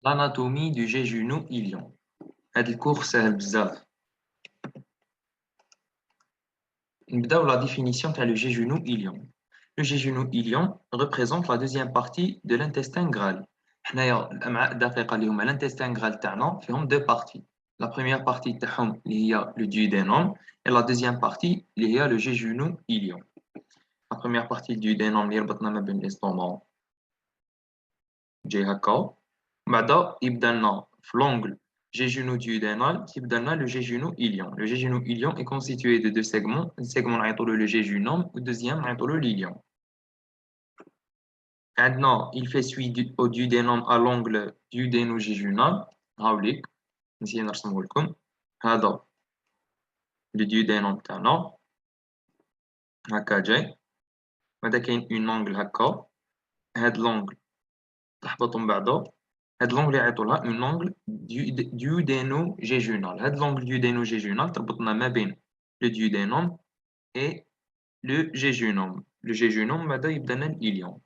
L'anatomie du jejunum ilion. هذا الكور سهل بزاف. نبداو la définition تاع le jejunum ilion. Le jejunum ilion représente la deuxième partie de l'intestin grêle. حنايا الامعاء الدقيقه اللي هما l'intestin grêle تاعنا فيهم deux parties. La première partie تاعهم اللي هي le duodénum et la deuxième partie اللي هي le jejunum ilion. La première partie du duodénum اللي ربطنا ما بين l'estomac جاي هكا. بعدا يبدا لنا في l'ongle jéjuno-duodénal يبدا لنا le jéjuno-ilion. Le jéjuno-ilion est constitué de deux segments. Un segment نعيطو له le jéjunum و deuxième نعيطو له l'ilion. عندنا il fait suite au duodénum à l'ongle duodéno-jéjunal. هاوليك نسيت نرسمه لكم. هذا le duodénum تاعنا هكا جاي. بعدا كاين une ongle هكا. هاد l'ongle تحبط من بعدا. هاد l'ongle يعيطوا لها une ongle duodéno-jéjunal. هاد l'ongle duodéno-jéjunal تربطنا ما بين le duodénum et le jéjunum. Le jéjunum بعدا يبدا لنا l'ilion.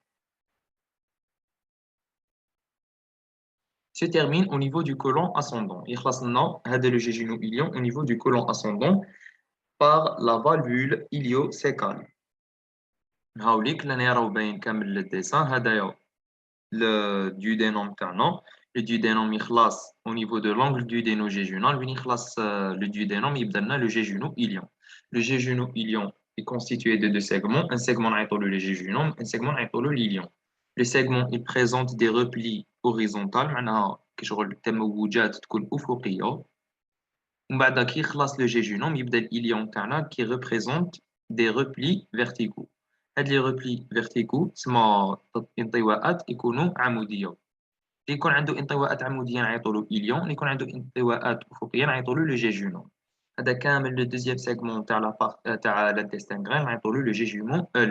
Se termine au niveau du côlon ascendant. يخلص لنا هذا le jéjuno-ilion au niveau du côlon ascendant par la valvule ilio-cécale. هاوليك لأن راهو باين كامل الديسان. هذايا le duodénum تاعنا. Le duodénum يخلص au niveau de l'angle duodéno-jéjunal. وين يخلص le duodénum يبدا لنا le jéjuno-ilion. Le jéjuno-ilion est constitué de deux segments. Un segment نعيطو له le jéjunum, un segment نعيطو له l'ilion. Le segment il présente des replis horizontaux معناها كشغل التموجات تكون أفقية. ومن بعد كي يخلص le jéjunum يبدا l'ilion تاعنا qui représente des replis verticaux. هاد لي replis verticaux تسمى انطواءات يكونوا عمودية. اللي يكون عنده انطواءات عمودية نعيطو له إليون، اللي يكون عنده انطواءات أفقية نعيطو له لو جيجونوم. هذا كامل لو دوزيام سيغمون تاع لانتستان غران نعيطو له لو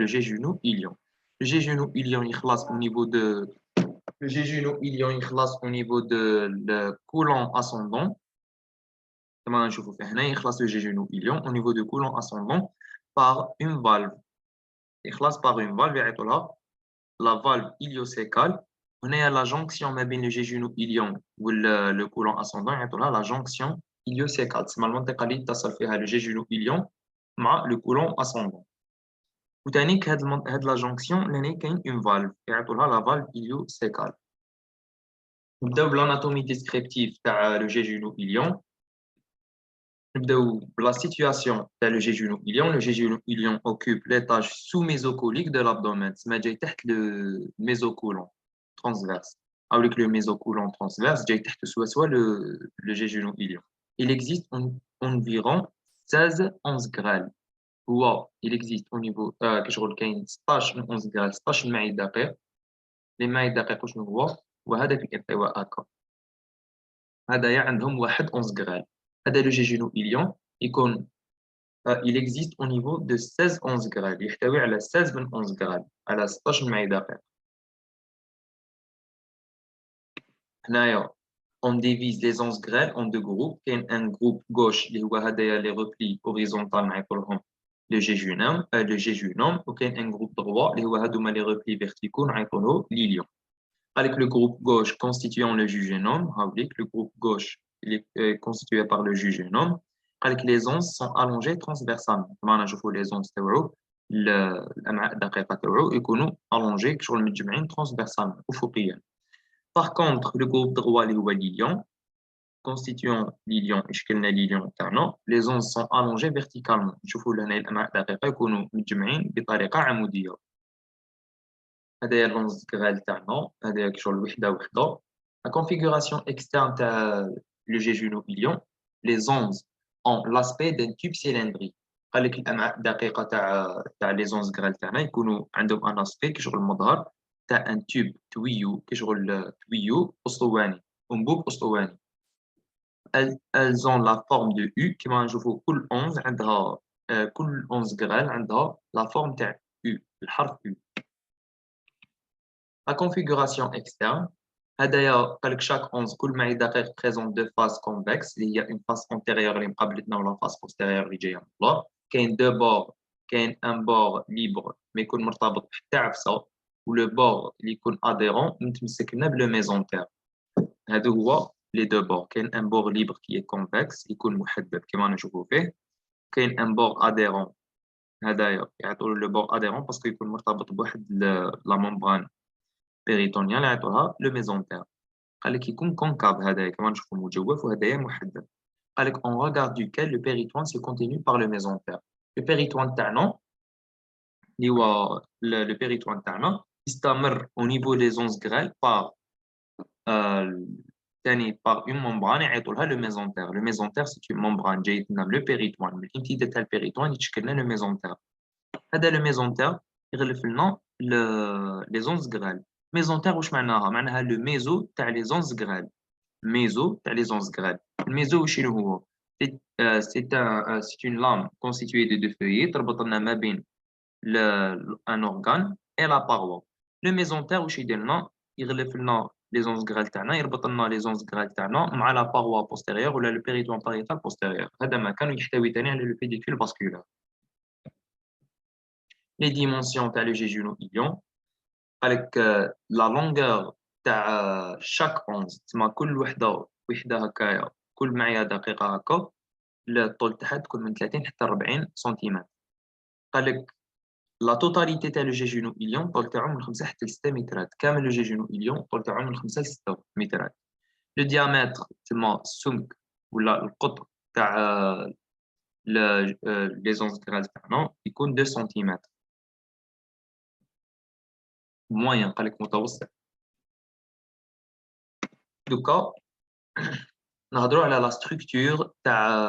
جيجونو إليون. لو جيجونو إليون يخلص au niveau de le jéjuno-ilion يخلص au niveau de le côlon ascendant. كما نشوفوا في هنا يخلص le jéjuno-ilion au niveau du côlon ascendant par une valve. يخلص par une valve يعيطوا لها la valve iliocécale. هنا la jonction ما بين le jéjuno-ilion و le côlon ascendant يعيطوا لها la jonction iliocécale. تسمى المنطقة اللي يتصل فيها le jéjuno-ilion مع le côlon ascendant. وتانيك هاد la jonction لهنا كاين une valve يعيطوا لها la valve iliocécale. نبداو بالاناتومي ديسكريبتيف تاع le jéjuno-ilion. نبداو بلا situation تاع le jéjuno-ilion. Le jéjuno-ilion occupe l'étage sous-mésocolique de l'abdomen. تسمى جاي تحت le mésocôlon transverse. Avec le mésocôlon transverse جاي تحت سوا le jéjuno-ilion. Il existe environ 16-11 grêles. Il existe au niveau كشغل كاين 16 من 11 grêles. 16 المعي الدقيق. المعي الدقيق شنو هو؟ وهذاك الانطواء هكا. هذايا عندهم واحد 11 grêles. هذا le jéjuno-ilion يكون il existe au niveau de 16-11 grêles. يحتوي على 16 من 11 grêles. على 16 معي دقيق. هنايا on divise les 11 grêles en deux groupes. كاين un groupe gauche اللي هو هذايا les replis horizontaux نعيطو لهم le jéjunum وكاين un groupe droit اللي هو هذوما les replis verticaux نعيطو له l'ilion. Avec le groupe gauche constituant le jéjunum, le groupe gauche il est constitué par le jéjunum. Avec les onces sont allongées transversalement. كما نشوفوا les onces تاعو الامعاء الدقيقه تاعو يكونوا allongés كشغل متجمعين transversalement افقيا. Par contre, le groupe droit اللي هو l'ilion constituant l'ilion يشكلنا l'ilion تاعنا. Les onces sont allongées verticalement. نشوفوا لهنا الامعاء الدقيقه يكونوا متجمعين بطريقه عموديه. هذايا الونز غرال تاعنا. هذايا كشغل وحده. La configuration externe تاع le jéjuno-ilion. Les onces ont l'aspect d'un tube cylindrique. قال لك الامعاء الدقيقه تاع لي زونز غرال تاعنا يكونوا عندهم ان اسبي كشغل مظهر تاع ان تيوب تويو كشغل تويو اسطواني انبوب اسطواني. elles ont la forme de U. كما نشوفوا كل 11 عندها كل 11 غرال عندها la forme تاع U الحرف U. La configuration externe. هذايا قال لك chaque 11 كل معي دقيق présente deux faces convexes اللي هي une face antérieure اللي مقابلتنا ولا face postérieure اللي جايه من اللور. كاين deux bords. كاين un bord libre ما يكون مرتبط بحتى عفسه ولو بور اللي يكون اديرون متمسك لنا بلو ميزونتير. هادو هو les deux bords. كاين un bord libre qui est convexe يكون محدب كما نشوفوا فيه. كاين un bord adhérent هدايا يعطوا له le bord adhérent parce qu'il يكون مرتبط بواحد la membrane péritoniale يعطوها le mésentère. قال لك يكون كونكاف هدايا كما نشوفوا مجوف وهدايا محدب. قال لك en regard duquel le péritoine se continue par le mésentère. Le péritoine تاعنا اللي هو le péritoine تاعنا يستمر au niveau des onces grêles par ثاني par une membrane يعيطوا لها le mésentère. Le mésentère c'est une membrane جاية لنا le péritoine. من الامتداد تاع البيريتوان يتشكل لنا le mésentère. هذا le mésentère يغلف لنا les onces grêles. mésentère واش معناها؟ معناها le méso تاع les onces grêles. méso تاع les onces grêles. الميزو شنو هو؟ c'est une lame constituée de deux feuillets تربط لنا ما بين un organe et la paroi. Le mésentère واش يدير لنا؟ يغلف لنا les onces grêles تاعنا يربط لنا les onces grêles تاعنا مع la paroi postérieure ولا le péritoine pariétal postérieur. هذا ما كان يحتوي ثاني على le pédicule vasculaire. Les dimensions تاع le jéjuno-ilion قال لك la longueur تاع chaque once تسمى كل وحده هكايا كل معايا دقيقه هكا الطول تاعها تكون من 30 حتى 40 سنتيمتر. قال لك لا توتاليتي تاع لو جيجينو-إليون الطول تاعو من 5 حتى 6 مترات. كامل لو جيجينو-إليون الطول تاعو من 5 ل 6 مترات. لو ديامتر تسمى السمك ولا القطر تاع لي زونز غرال تاعنا يكون 2 سنتيمتر. موين قال لك متوسط. دوكا نهضروا على لا ستركتور تاع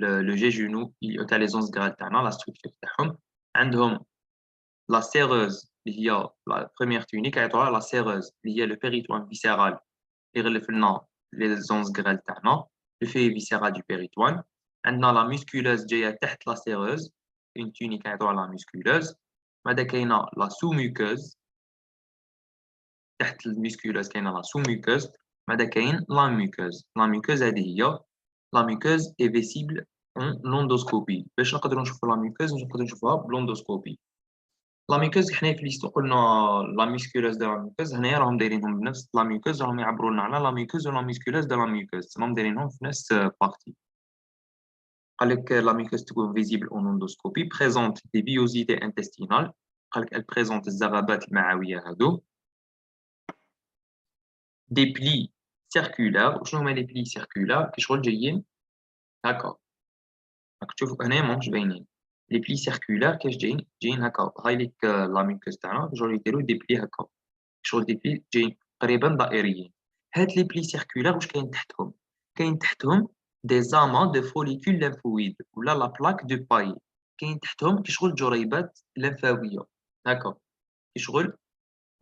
لو جيجينو تاع لي زونز غرال تاعنا. لا ستركتور تاعهم عندهم لا سيروز اللي هي لا بروميير تونيك يعطوها لا سيروز اللي هي لو بيريتوان فيسيرال يغلف لنا لي زونز غرال تاعنا لو في فيسيرال دو بيريتوان. عندنا لا ميسكولوز جايه تحت لا سيروز اون تونيك يعطوها لا ميسكولوز. بعدا كاينه لا سو ميوكوز تحت الميسكولوز كاينه لا سو ميوكوز. بعدا كاين لا ميوكوز. لا ميوكوز هذه هي لا ميوكوز اي فيسيبل اون لوندوسكوبي. باش نقدروا نشوفوا لا ميوكوز نقدروا نشوفوها بلوندوسكوبي. لا ميوكوز حنا في ليستو قلنا لا ميسكولوز دو لا ميوكوز هنايا راهم دايرينهم بنفس لا ميوكوز راهم يعبروا لنا على لا ميوكوز ولا ميسكولوز دو لا ميوكوز راهم دايرينهم في نفس بارتي. قال لك لا ميوكوز تكون فيزيبل اون اندوسكوبي بريزونت دي بيوزيتي انتستينال. قال لك البريزونت الزغبات المعويه هادو دي بلي سيركولار. وشنو هما لي بلي سيركولار؟ كي شغل جايين هكا راك تشوف هنايا ماهمش باينين. لي بلي سيركولار كاش جايين هكا. هاي ليك لا ميوكوز تاعنا شغل يديروا دي بلي هكا شغل دي بلي جايين تقريبا دائريين. هاد لي بلي سيركولار واش كاين تحتهم؟ كاين تحتهم دي زاما دو فوليكول ليمفويد ولا لا بلاك دو باي. كاين تحتهم كي شغل جريبات لمفاويه هكا كي شغل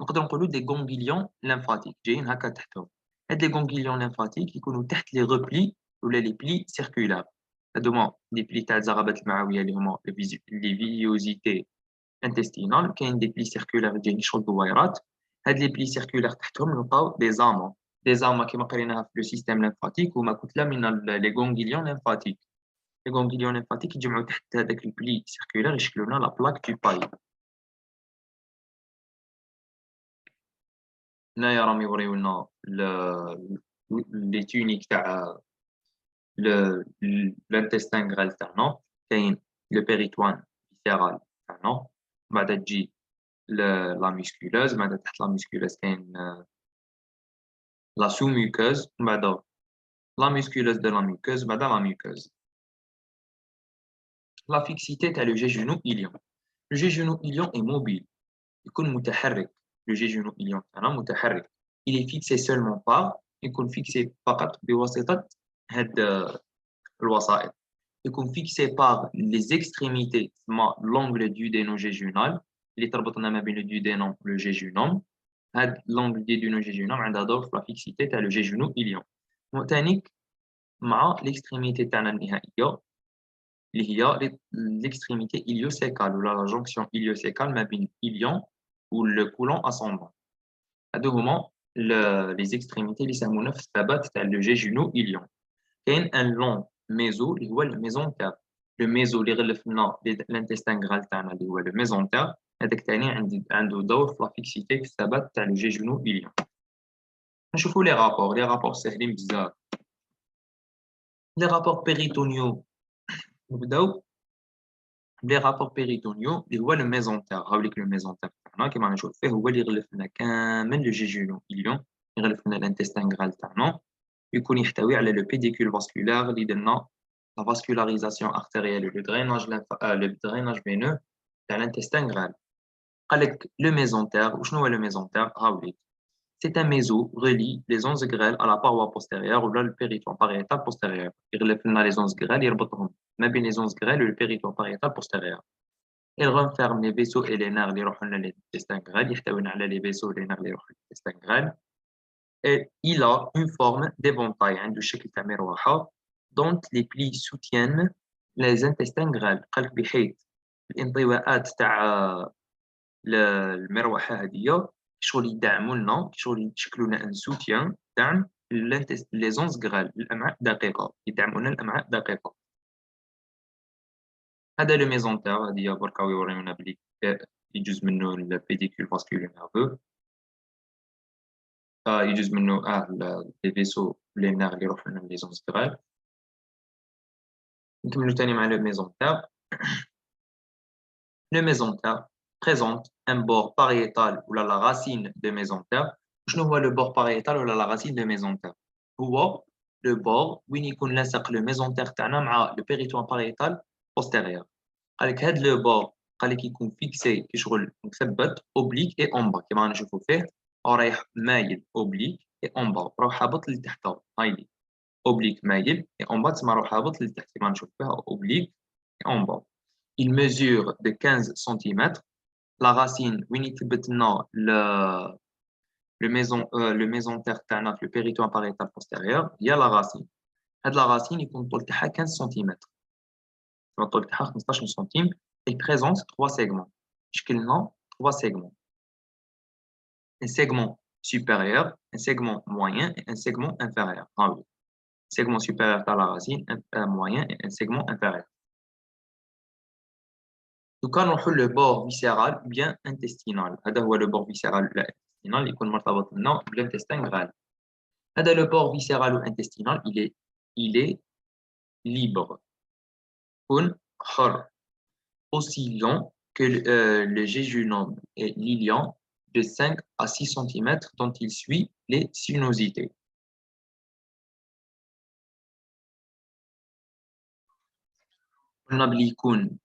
نقدروا نقولوا دي غونغليون ليمفاتيك جايين هكا تحتهم. هاد لي غونغليون ليمفاتيك يكونوا تحت لي غوبلي ولا لي بلي سيركولار. هادوما لي بلي تاع الزغبات المعويه اللي هما لي فيوزيتي intestinal. كاين دي بلي سيركولار جايين شغل دويرات. هاد لي بلي سيركولار تحتهم نلقاو دي زاما كيما قريناها في لو سيستيم ليمفاتيك هما كتله من لي غونغليون ليمفاتيك. لي غونغليون ليمفاتيك يتجمعوا تحت هذاك البلي سيركولار يشكلوا لنا لا بلاك دو باي. هنايا راهم يوريو لنا لي تونيك تاع الانتستان غرال تاعنا. كاين لو بيريتوان فيسيرال تاعنا. بعدا تجي لا ميسكولوز. بعدا تحت لا ميسكولوز كاين لا سو ميوكوز. بعدا لا ميسكولوز دو لا ميوكوز. بعدا لا ميوكوز. لا فيكسيتي تاع لو جيجونو-إليون. لو جيجونو-إليون اي موبيل يكون متحرك. لو جيجونو-إليون تاعنا متحرك. il est fixé seulement par يكون فيكسي فقط بواسطة هاد الوسائط. يكون فيكسي par les extrémités تسمى l'angle duodéno-jejunal اللي تربطنا ما بين لو duodénum و لو jejunum. هاد l'angle duodéno-jejunum عندها دور في لا فيكسيتي تاع لو جيجونو-إليون. ثانيك مع l'extrémité تاعنا النهائية اللي هي l'extrémité iliosécale ولا لا jonction iliosécale ما بين الإليون و le colon ascendant. هادو هما les extrémités اللي يساهمونا في الثبات تاع لو جيجونو-إليون. كاين ان لون ميزو اللي هو الميزونتير. لو ميزو اللي يغلف لنا الانتستان غرال تاعنا اللي هو لو ميزونتير. هذاك ثاني عنده دور في لا فيكسيتي في الثبات تاع لو جيجونو-إليون. نشوفوا les rapports سهلين بزاف. les rapports péritoniaux نبداو les rapports péritoniaux اللي هو le mésentère. هاوليك le mésentère تاعنا كيما نشوف فيه هو اللي يغلف لنا كامل لو جيجونو إليون، يغلف لنا الانتستان غرال تاعنا، يكون يحتوي على لو بيديكول فاسكولار اللي درنا لا فاسكولاريزاسيون ارتيريال لو دريناج فينو تاع الانتستان غرال. قال لك لو ميزونتير. وشنو هو لو ميزونتير؟ هاوليك c'est un méso relie les onces grêles à la paroi postérieure ou le périton pariétal postérieur. يغلف لنا les onces grêles يربطهم ما بين les onces grêles et le périton pariétal postérieur. Il renferme les vaisseaux et les nerfs اللي يروحوا لنا l'intestin grêle، يحتوي على les vaisseaux et les nerfs اللي يروحوا l'intestin grêle. Et il a une forme d'éventail عنده شكل تاع مروحة dont les plis soutiennent les intestins grêles. قال لك بحيث الانطواءات تاع المروحة هذه شغل يدعموا لنا، شغل يشكلوا لنا ان سوتيان دعم لي زونز غرال الامعاء الدقيقه، يدعموا لنا الامعاء الدقيقه. هذا لو ميزونتير هذه بركا يوريونا بلي يجوز منه البيديكول فاسكولير نيرفو، يجوز منه لي فيسو لي نير اللي يروحوا لنا لي زونز غرال. نكملوا ثاني مع لو ميزونتير. Le mésentère présente un bord pariétal ou la racine de mésentère. شنو هو le bord pariétal ou la racine de mésentère؟ هو le bord وين يكون لاصق le mésentère تاعنا مع le péritoine pariétal postérieur. قال لك هاد le bord قال لك يكون فيكسي كي شغل مثبت oblique et en bas كيما نشوفوا فيه رايح مايل oblique et en bas راح هابط لتحت هايلي oblique مايل et en bas تسمى راح هابط لتحت كيما نشوف فيها oblique et en bas. Il mesure de 15 cm. La racine, le mésentère تاعنا في le péritoine pariétal postérieur, il y a la racine. هاد la racine يكون الطول تاعها 15 cm. الطول تاعها 15 cm. Elle présente 3 segments. يشكل لنا 3 segments. Un segment supérieur, un segment moyen et un segment inférieur. Ah oui. Segment supérieur تاع la racine, un moyen et un segment inférieur. Donc, quand on le bord viscéral bien intestinal, هذا هو le bord viscéral intestinal يكون مرتبط لنا بالintestin grêle. هذا le bord viscéral ou intestinal il est libre, يكون حر, aussi long que le jéjunum et l'ilion de 5 à 6 cm dont il suit les sinuosités. قلنا بلي يكون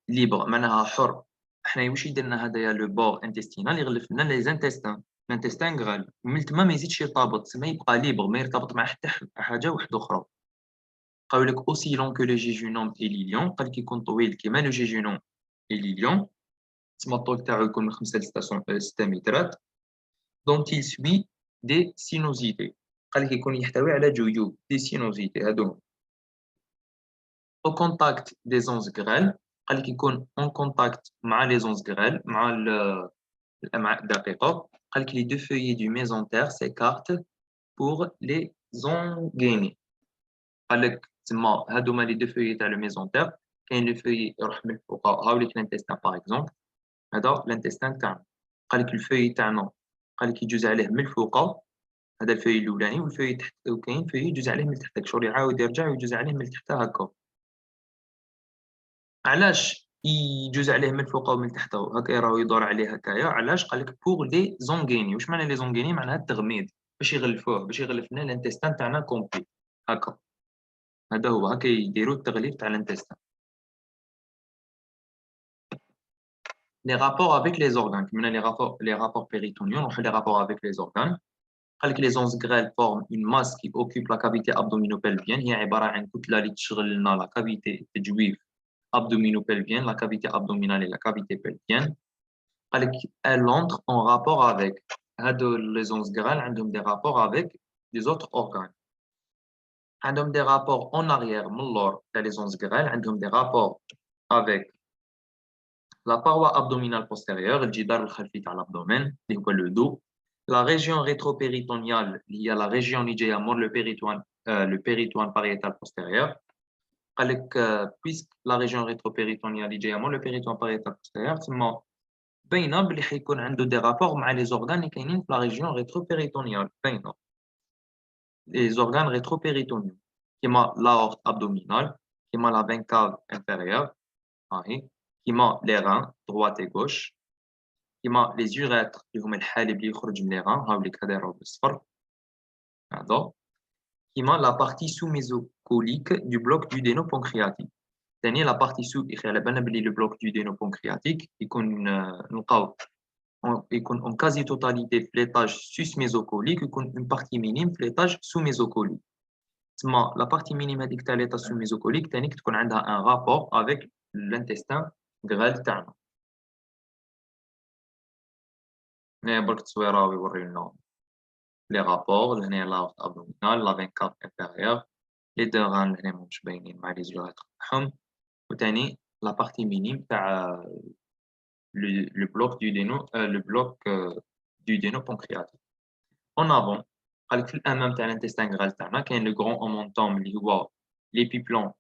libre معناها حر. احنا واش يدير لنا هذايا لو بور انتستينال يغلف لنا لي زانتستان الانتستان غال من تما ما يزيدش يرتبط تما يبقى ليبر ما يرتبط مع حتى حاجه واحده اخرى. قالوا لك اوسي لون كو لو جيجونوم اي ليليون قال لك يكون طويل كيما لو جيجونوم اي ليليون تما الطول تاعو يكون من 5 ل 6 مترات دونت il suit دي سينوزيتي قال لك يكون يحتوي على جيوب دي سينوزيتي هادو au contact des onces grêles قال لك يكون en contact مع les onces grêles مع الأمعاء الدقيقة. قال لك les deux feuillets du mésentère s'écartent pour les engainer. قال لك تما هادوما les deux feuillets تاع le mésentère كاين لو فوي يروح من الفوق هاوليك الانتستان باغ اكزومبل هذا الانتستان تاعنا. قال لك الفوي تاعنا قال لك يجوز عليه من الفوق هذا الفوي الاولاني والفوي تحت وكاين فوي يجوز عليه من تحت شغل يعاود يرجع ويجوز عليه من تحت هكا. علاش يجوز عليه من الفوق ومن تحت هكا راه يدور عليه هكايا؟ علاش؟ قال لك بوغ لي زونغيني. واش معنى لي زونغيني؟ معناها التغميض باش يغلفوه باش يغلف لنا الانتستان تاعنا كومبلي هكا. هذا هو هكا يديروا التغليف تاع الانتستان. Les rapports avec les organes. Comme les rapports péritoniaux, on fait les rapports avec les organes. Les onces grêles forment une masse qui occupe la cavité abdominopelvienne. Il y a la cavité juive abdominopelvienne, la cavité abdominale et la cavité pelvienne. Elle entre en rapport avec les onces grêles, ont des rapports avec les autres organes. Elles ont des rapports en arrière, les onces grêles, ont des rapports avec la paroi abdominale postérieure, الجدار الخلفي تاع l'abdomen, le dos. La région rétropéritoniale, il y a la région اللي جايه مور le péritoine pariétal postérieur. Puisque la région rétropéritoniale اللي جايه مور le péritoine pariétal postérieur, باينه بلي حيكون عنده دي رابور مع لي زورغان اللي كاينين في لا ريجيون ريتروبيريتونيال. باينه لي زورغان ريتروبيريتونيال كيما لاورت ابدومينال، كيما لا فين كاف انفيريور هاهي، كيما لي ران droite et gauche، كيما لي زيغيتر اللي هما الحالب اللي يخرج من لي ران هاوليك هذا يراو بالصفر هذا، كيما لا بارتي سو ميزوكوليك دو بلوك دو دينو بونكرياتيك. ثاني لا بارتي سو يخي على بالنا بلي لو بلوك دو دينو بونكرياتيك يكون نلقاو يكون en quasi totalité في l'étage sus-mésocolique يكون une partie minime في l'étage sous-mésocolique. تسمى لا بارتي مينيم هذيك تاع l'étage sous-mésocolique ثاني تكون عندها un rapport avec l'intestin grêle تاعنا. هنايا برك تصويره ويوري لنا لي رابور لهنايا لا ابدومينال لا 24 انفيريور لي دو ران لهنا ماهمش باينين مع لي زيغات تاعهم، وثاني لا بارتي مينيم تاع le bloc du déno le bloc du déno pancréatique. En avant قال لك في الامام تاع الانتستان غرال تاعنا كاين لو غران اومونتوم اللي هو ليبيبلون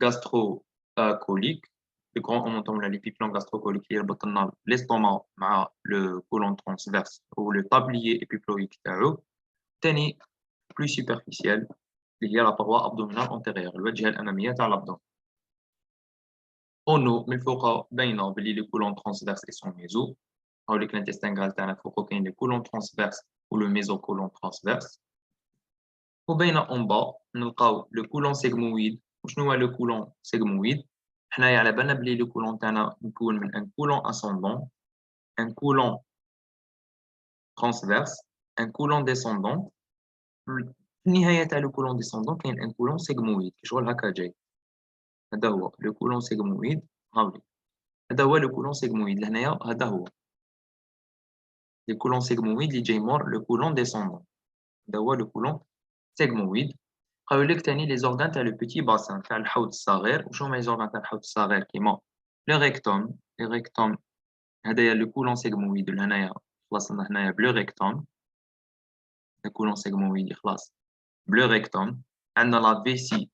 غاسترو كوليك. لو غران اومونتوم ولا ليبيبلون غاسترو اللي يربط لنا ليستوما مع لو كولون ترانسفيرس و لو تابليي ابيبلويك تاعو. ثاني بلو سوبرفيسيال اللي هي لا باروا ابدومينال انتيريور الواجهه الاماميه تاع الابدوم. اونو من الفوق باينه بلي لي كولون ترانسفيرس اي سون ميزو هاوليك الانتستان غرال تاعنا فوقو كاين لي كولون ترانسفيرس و لو ميزوكولون ترانسفيرس. وباينه اون با نلقاو لو كولون سيغمويد. وشنو هو لو كولون سيغمويد؟ حنايا على بالنا بلي لو كولون تاعنا مكون من ان كولون اسوندون، ان كولون ترانسفيرس، ان كولون ديسوندون. في النهايه تاع لو كولون ديسوندون كاين ان كولون سيغمويد كي شغل هكا جاي. هذا هو لو كولون سيغمويد. هاولي هذا هو لو كولون سيغمويد لهنايا هذا هو لو كولون سيغمويد اللي جاي مور لو كولون ديسوندون. هذا هو لو كولون سيغمويد. قالوا لك ثاني لي زورغان تاع لو بيتي باسان تاع الحوض الصغير. وشنو هما لي زورغان تاع الحوض الصغير؟ كيما لو ريكتوم. لو ريكتوم هدايا لو كولون سيغمويد لهنايا خلصنا هنايا بلو ريكتوم. لو كولون سيغمويد خلاص بلو ريكتوم. عندنا لا فيسي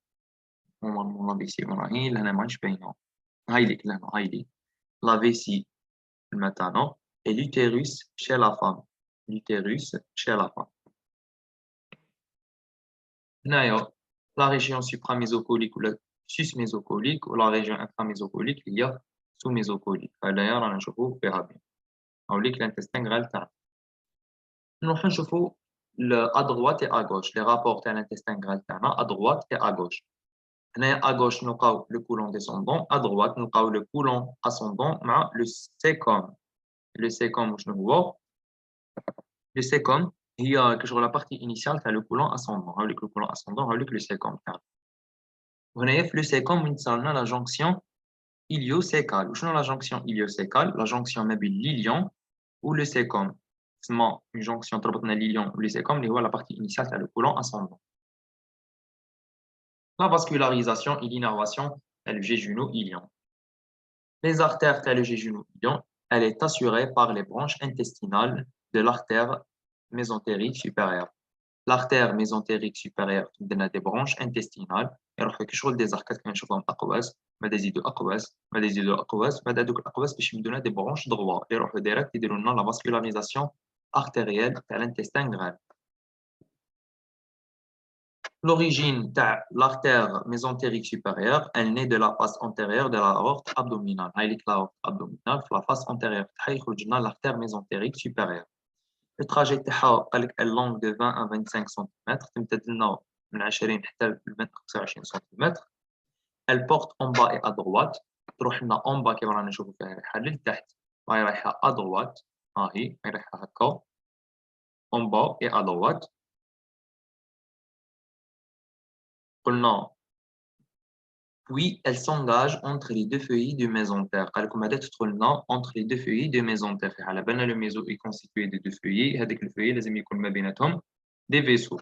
نورمالمون لا فيسي راهي لهنا ماهيش باينه هاي ليك لهنا هاي ليك لا فيسي المثانه et l'utérus chez la femme. L'utérus chez la femme. هنايا la région supramésocolique ou la susmésocolique ou la région inframésocolique il y a sous-mésocolique. هنايا رانا نشوفو فيها بين هاوليك الانتستين غال تاعنا. نروحو نشوفو à droite et à gauche les rapports تاع الانتستين غال تاعنا à droite et à gauche. هنايا à gauche نلقاو le coulon descendant, à droite نلقاو le coulon ascendant مع le sécom. Le sécom وشنو هو؟ Le sécom هي كشغل la partie initiale تاع le coulon ascendant. هاوليك le coulon ascendant هاوليك le sécom تاعنا. وهنايا في لو سيكوم وين تصالنا لا جونكسيون إليوسيكال. وشنو لا جونكسيون إليوسيكال؟ لا جونكسيون ما بين l'ilion و لو سيكوم. تسمى اون جونكسيون تربطنا l'ilion و لو سيكوم اللي هو لا بارتي إنيسيال تاع لو كولون أسوندون. La vascularisation et l'innervation تاع le jéjuno-ilion. Les artères تاع le jéjuno-ilion, elle est assurée par les branches intestinales de l'artère mésentérique supérieure. L'artère mésentérique supérieure تدينا des branches intestinales يروحوا كي شغل دي زاركات كما نشوفهم اقواس بعد يزيدوا اقواس بعد يزيدوا اقواس بعد هذوك الاقواس باش يمدونا دي برونش دروا اللي يروحوا ديريكت يديروا لنا لا فاسكولاريزاسيون ارتيريال تاع الانتستين غرال. L'origine تاع l'artère mésentérique supérieure elle naît de la face antérieure de la aorte abdominale. هاي ليك l'aorte abdominale في la face antérieure تاعها يخرج لنا l'artère mésentérique supérieure. Le trajet تاعها قال لك elle longue de 20 à 25 cm تمتد لنا من 20 حتى ل 25 cm. Elle porte en bas et à droite. تروح لنا en bas كيما رانا نشوفوا فيها رايحة للتحت وهي رايحة à droite. هاهي رايحة هكا en bas et à droite. قلنا puis elle s'engage entre les deux feuillets du mésentère. قال لكم هذا تدخل لنا entre les deux feuillets du mésentère. على بالنا le méso est constitué de deux feuillets. هذيك الفeuillet لازم يكون ما بيناتهم des vaisseaux.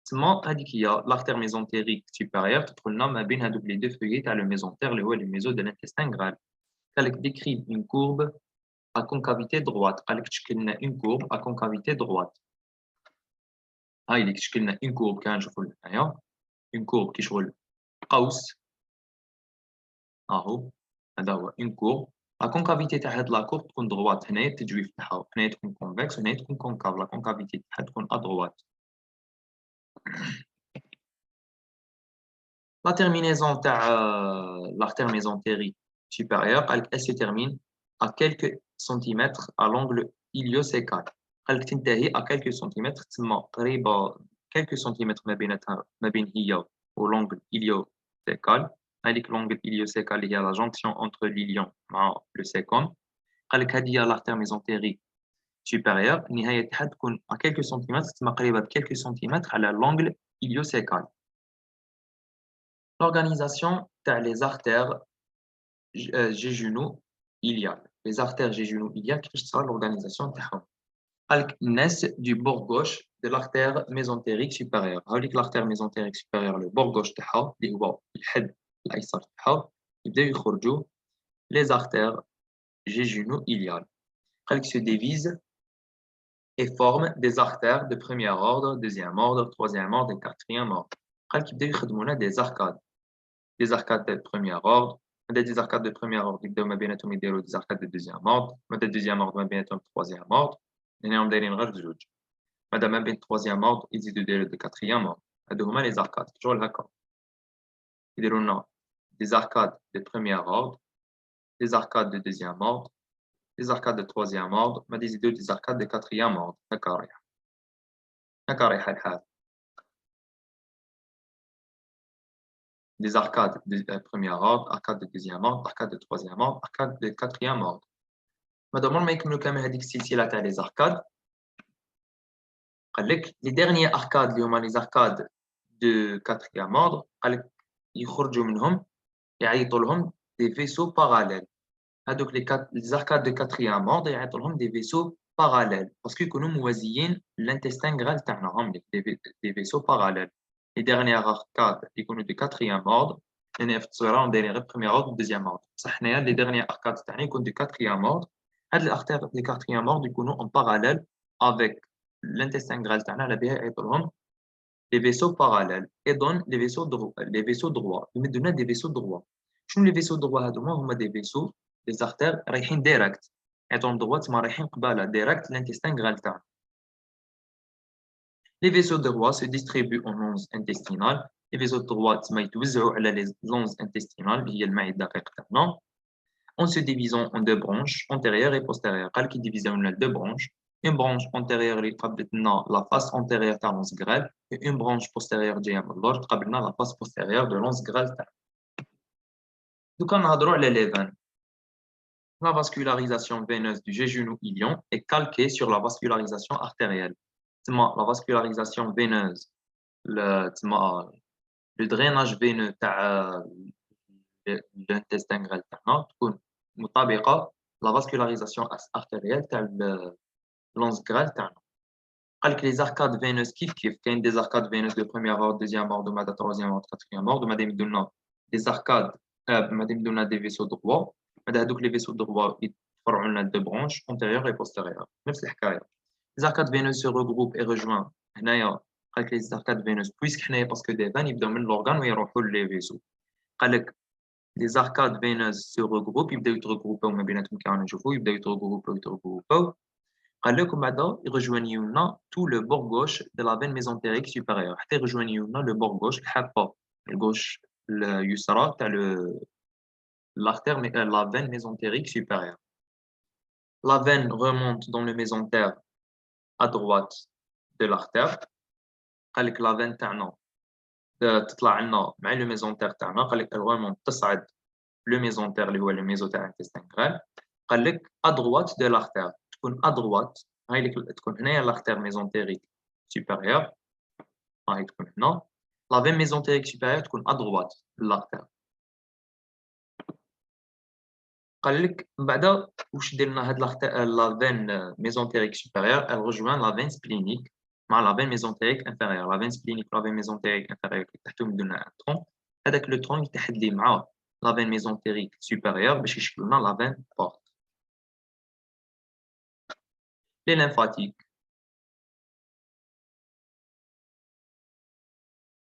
تسمى هذيك هي l'artère mésentérique supérieure تدخل لنا ما بين هذوك les deux feuillets تاع le mésentère اللي هو le méso de l'intestin grêle. قال لك décrire une courbe à concavité droite. قال لك تشكل لنا une courbe à concavité droite. هاي اللي تشكل لنا une courbe كما نشوفوا هنايا une courbe كي شغل قوس. اهو هذا هو une courbe لا كونكافيتي تاع هاد لاكور تكون دغوات، هنايا التجويف تاعها، هنايا تكون كونفكس وهنايا تكون كونكاف، لا كونكافيتي تاعها تكون ادغوات. لا terminaison تاع l'artère mésentérique supérieure قالك elle se termine à quelques centimètres à l'angle ilio-sécal. قالك تنتهي à quelques centimètres تما قريبة quelques centimètres ما بين هي و l'angle ilio-sécal. هاذيك l'angle ilio-sécal اللي هي la jonction entre l'ilion مع le sécom. قالك هذه هي l'artère mésentérique supérieure النهاية تاعها تكون à quelques centimètres تما قريبة quelques centimètres على l'angle ilio-sécal. L'organisation les artères jéjuno-iliaques. Les artères jéjuno-iliaques, c'est l'organisation du bord gauche de l'artère mésentérique supérieure. L'artère mésentérique supérieure, le bord gauche, les artères jéjuno-iliaques. Elles se divisent et forment des artères de premier ordre, deuxième ordre, troisième ordre et quatrième ordre. Elles des arcades. Des arcades de premier ordre, des arcades de premier ordre يبداو ما بيناتهم يديروا des arcades de deuxième ordre, مادا deuxième ordre ما بيناتهم troisième ordre, هناهم دايرين غير جوج. مادا ما بين troisième ordre يزيدوا يديروا de quatrième ordre. هادو هما les arcades شغل هكا. يديروا لنا des arcades de premier ordre, des arcades de deuxième ordre, des arcades de troisième ordre, مادا يزيدوا des arcades de quatrième ordre. هكا رايح. هكا رايح الحال. Des arcades de premier ordre, arcades de deuxième ordre, arcades de troisième ordre, arcades de quatrième ordre. Madame, ما يكملوا كامل هذيك السلسلة تاع les arcades. قال لك les derniers arcades اللي هما les arcades de quatrième ordre قال لك يخرجوا منهم يعيطوا لهم des vaisseaux parallèles. هذوك les arcades de quatrième ordre يعيطوا لهم des vaisseaux parallèles باسكو يكونوا موازيين l'intestin grêle تاعنا هم des vaisseaux parallèles. Les dernières arcades يكونوا de quatrième ordre. هنا في التصويرة دايرين غير premier ordre deuxième ordre. بصح حنايا les dernières arcades تاعنا يكون de quatrième ordre. هاد الارتères de quatrième ordre يكونوا en parallèle avec l'intestin grêle تاعنا على بها يعيطوا لهم les vaisseaux parallèles et donnent les vaisseaux droits. يمدوا لنا des vaisseaux droits. شنو les vaisseaux droits هادوما هما des vaisseaux les artères رايحين direct يعيطوا لهم droits تما رايحين قبالة direct l'intestin grêle تاعنا. Les vaisseaux droits se distribuent en onces intestinales. Les vaisseaux droits تما يتوزعوا على les onces intestinales اللي هي المعدة الدقيق تاعنا. En se divisant en deux branches, antérieure et postérieure. قال كي divisé en deux branches, une branche antérieure اللي قابلت لنا la face antérieure تاع l'once grêle et une branche postérieure جايه من اللور تقابل لنا la face postérieure de l'once grêle تاعنا. دوكا نهضروا على les veines. La vascularisation veineuse du jéjuno-ilion est calquée sur la vascularisation artérielle. La vascularisation veineuse, le drainage veineux تاع l'intestin grêle تاعنا تكون مطابقة la vascularisation artérielle تاع l'once grêle تاعنا. قال لك les arcades veineuses كيف كاين des arcades veineuses de premier ordre, deuxième ordre, ومادا troisième ordre, quatrième ordre, ومادا يمدوا لنا des arcades مادا يمدوا لنا des vaisseaux droits. مادا هذوك les vaisseaux droits يتفرعوا لنا deux branches antérieure et postérieure. نفس الحكاية. Les arcades veineuses se regroupent et rejoignent هنايا قال لك les arcades veineuses puisque حنايا باسكو des veines يبداو من l'organe ويروحوا les vaisseaux. قال لك les arcades veineuses se regroupent يبداو يتغروباو ما بيناتهم كي رانا نشوفوا يبداو يتغروباو قال لكم بعدا يرجوانيو لنا tout le bord gauche de la veine mésentérique supérieure حتى يرجوانيو لنا le bord gauche الحافة الجوش اليسرى تاع l'artère la veine mésentérique supérieure. La veine remonte dans le mésentère à droite de l'artère. قال لك la veine تاعنا تطلع لنا مع لو ميزونتير تاعنا قال لك الغومون تصعد لو ميزونتير اللي هو لو ميزو تاع الانتستين غرال قال لك ادغوات دو لارتير تكون ادغوات هاي اللي تكون هنايا لارتير ميزونتيريك سوبيريور هاي تكون هنا لا فين ميزونتيريك سوبيريور تكون ادغوات لارتير. قال لك من بعد واش دير لنا هاد لا فين ميزونتيريك سوبيريور elle rejoint la veine splénique مع لا فين ميزونتيريك انفيريور. لا فين سبلينيك لا فين ميزونتيريك انفيريور تحتهم يدير لنا ان ترون هذاك لو ترون يتحد ليه مع لا فين ميزونتيريك سوبيريور باش يشكل لنا لا فين بورت. لي ليمفاتيك